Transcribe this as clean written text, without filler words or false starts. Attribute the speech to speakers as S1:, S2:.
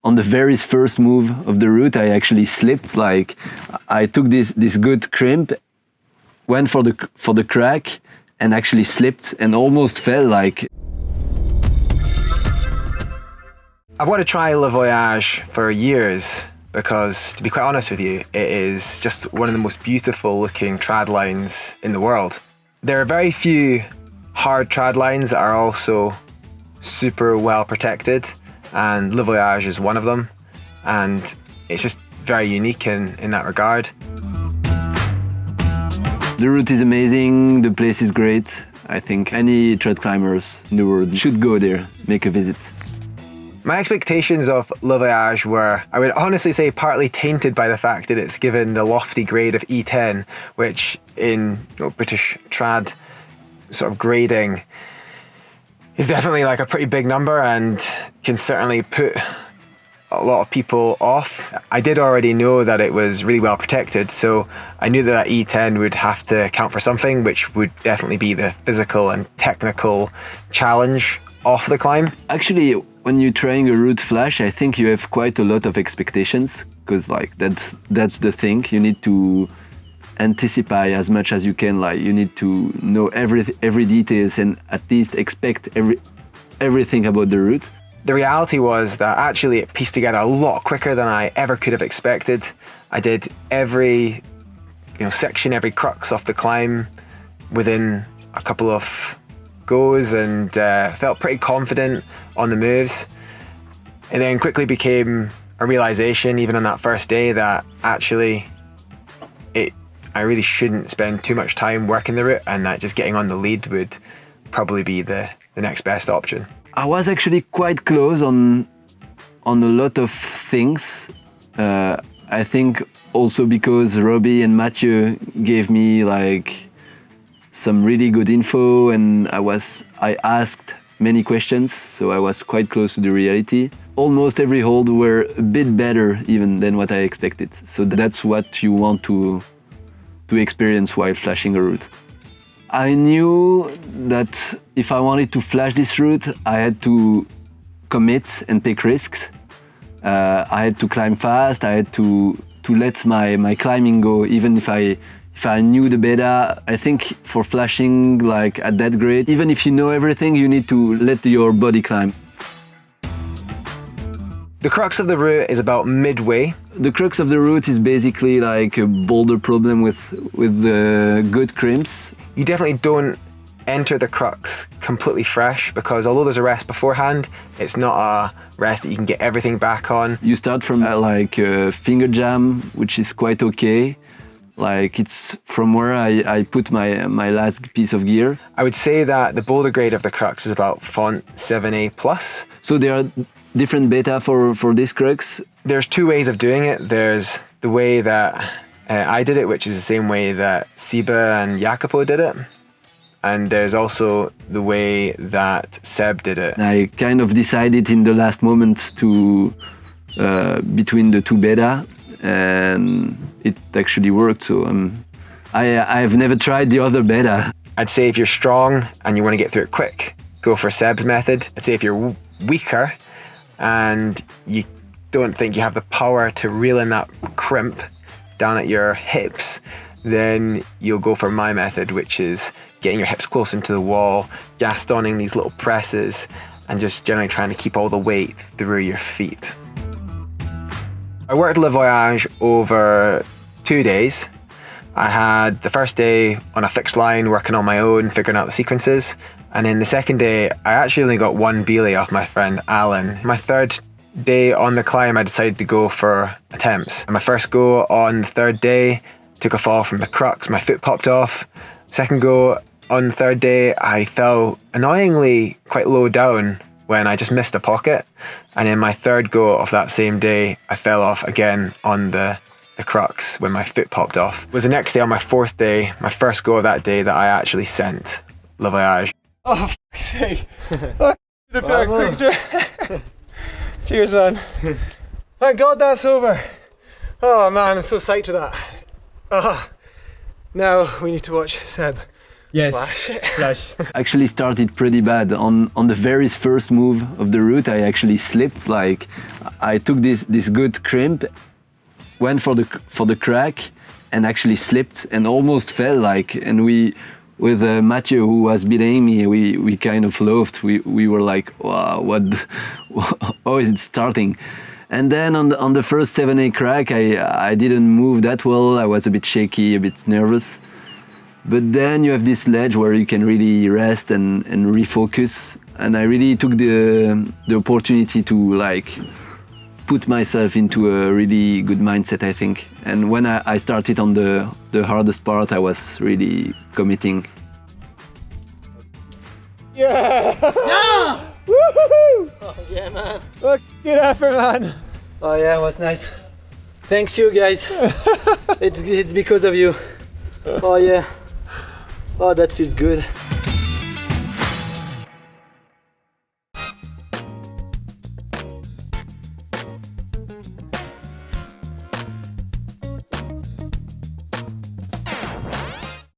S1: On the very first move of the route, I actually slipped. Like I took this good crimp, went for the crack, and actually slipped and almost fell. Like
S2: I've wanted to try Le Voyage for years because, to be quite honest with you, it is just one of the most beautiful looking trad lines in the world. There are very few hard trad lines that are also super well protected, and Le Voyage is one of them, and it's just very unique in that regard.
S1: The route is amazing, the place is great. I think any trad climbers in the world should go there, make a visit.
S2: My expectations of Le Voyage were, I would honestly say, partly tainted by the fact that it's given the lofty grade of E10, which in British trad sort of grading is definitely like a pretty big number and can certainly put a lot of people off. I did already know that it was really well protected, so I knew that E10 would have to count for something, which would definitely be the physical and technical challenge of the climb.
S1: Actually, when you're trying a route flash, I think you have quite a lot of expectations, because like that's the thing. You need to anticipate as much as you can. Like you need to know every details and at least expect everything about the route.
S2: The reality was that actually it pieced together a lot quicker than I ever could have expected. I did every section, every crux of the climb within a couple of goes, and felt pretty confident on the moves. And then quickly became a realization, even on that first day, that actually I really shouldn't spend too much time working the route, and that just getting on the lead would probably be the next best option.
S1: I was actually quite close on a lot of things. I think also because Robbie and Mathieu gave me like some really good info, and I asked many questions, so I was quite close to the reality. Almost every hold were a bit better even than what I expected. So that's what you want to experience while flashing a route. I knew that if I wanted to flash this route, I had to commit and take risks. I had to climb fast. I had to let my climbing go, even if I knew the beta. I think for flashing like at that grade, even if you know everything, you need to let your body climb.
S2: The crux of the route is about midway.
S1: The crux of the route is basically like a boulder problem with the good crimps.
S2: You definitely don't enter the crux completely fresh, because although there's a rest beforehand, it's not a rest that you can get everything back on.
S1: You start from like a finger jam, which is quite okay. Like it's from where I put my last piece of gear.
S2: I would say that the boulder grade of the crux is about font 7A+.
S1: So there are different beta for this crux.
S2: There's two ways of doing it. There's the way that I did it, which is the same way that Siba and Jacopo did it. And there's also the way that Seb did it.
S1: I kind of decided in the last moment to between the two beta, and it actually worked. So I've never tried the other beta.
S2: I'd say if you're strong and you want to get through it quick, go for Seb's method. I'd say if you're weaker and you don't think you have the power to reel in that crimp down at your hips, then you'll go for my method, which is getting your hips close into the wall, gastoning these little presses, and just generally trying to keep all the weight through your feet. I worked Le Voyage over 2 days. I had the first day on a fixed line, working on my own, figuring out the sequences. And then the second day, I actually only got one beelie off my friend Alan. My third day on the climb, I decided to go for attempts. And my first go on the third day, took a fall from the crux, my foot popped off. Second go on the third day, I fell annoyingly quite low down when I just missed a pocket. And in my third go of that same day, I fell off again on the crux when my foot popped off. It was the next day on my fourth day, my first go of that day, that I actually sent Le Voyage.
S3: Oh, for fuck's sake. Fuck, a quick cheers, man. Thank God that's over. Oh man, I'm so psyched to that. Now we need to watch Seb
S4: Yes.
S3: Flash.
S4: Flash.
S1: Actually started pretty bad. On the very first move of the route, I actually slipped. Like I took this good crimp, went for the crack, and actually slipped and almost fell. Like, and we, with Mathieu, who was belaying me, we kind of laughed. We were like, wow, how is it starting? And then on the first 7A crack, I didn't move that well. I was a bit shaky, a bit nervous. But then you have this ledge where you can really rest and refocus. And I really took the opportunity to like put myself into a really good mindset, I think. And when I started on the hardest part, I was really committing.
S3: Yeah!
S4: Yeah!
S3: Woohoo!
S4: Oh, yeah, man.
S3: Look, good effort, man.
S4: Oh, yeah, it was nice. Thanks, you guys. it's because of you. Oh, yeah. Oh, that feels good.